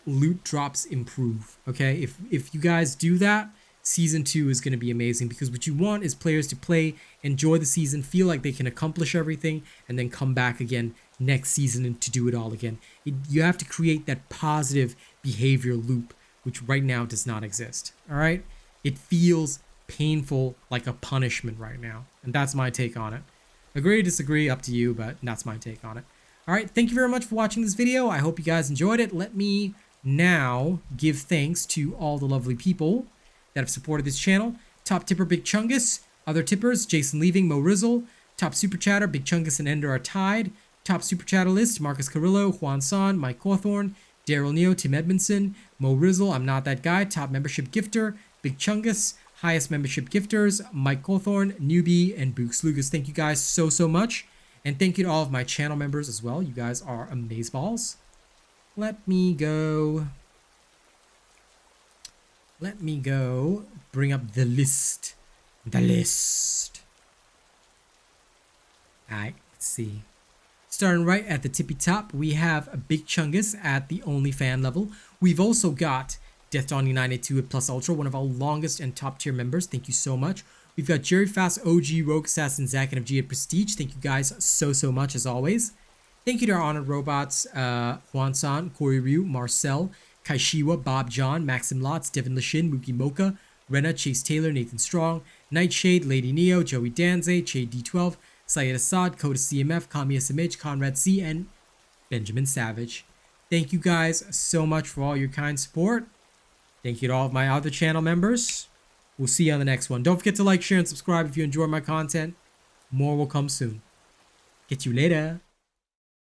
loot drops improve. Okay, if you guys do that, season 2 is going to be amazing, because what you want is players to play, enjoy the season, feel like they can accomplish everything, and then come back again next season and to do it all again. You have to create that positive behavior loop, which right now does not exist. All right, it feels painful, like a punishment right now, and that's my take on it. Agree, disagree, up to you, but that's my take on it. All right, thank you very much for watching this video. I hope you guys enjoyed it. Let me now give thanks to all the lovely people that have supported this channel. Top tipper Big Chungus, other tippers Jason Leaving, MjRiffle, top super chatter Big Chungus and Ender are tied. Top super chatter list Marcus Carrillo, Juan San, Mike Cawthorn, Daryl Neo, Tim Edmondson, MjRiffle, I'm Not That Guy, top membership gifter Big Chungus, highest membership gifters Mike Cawthorn, Newbie, and Books Lucas. Thank you guys so much, and thank you to all of my channel members as well. You guys are amazeballs. Let me go bring up the list. Alright, let's see. Starting right at the tippy top, we have a Big Chungus at the only fan level. We've also got Death Dawning 982 at Plus Ultra, one of our longest and top tier members. Thank you so much. We've got Jerry Fast, OG, Rogue Assassin, Zach, and FG at Prestige. Thank you guys so much as always. Thank you to our honored robots, Juan San, Corey Ryu, Marcel, Kaishiwa, Bob John, Maxim Lotz, Devin Lashin, Mookie Mocha, Rena, Chase Taylor, Nathan Strong, Nightshade, Lady Neo, Joey Danze, Che D12, Syed Assad, Coda CMF, Kamiya Simich, Conrad C, and Benjamin Savage. Thank you guys so much for all your kind support. Thank you to all of my other channel members. We'll see you on the next one. Don't forget to like, share, and subscribe if you enjoy my content. More will come soon. Get you later.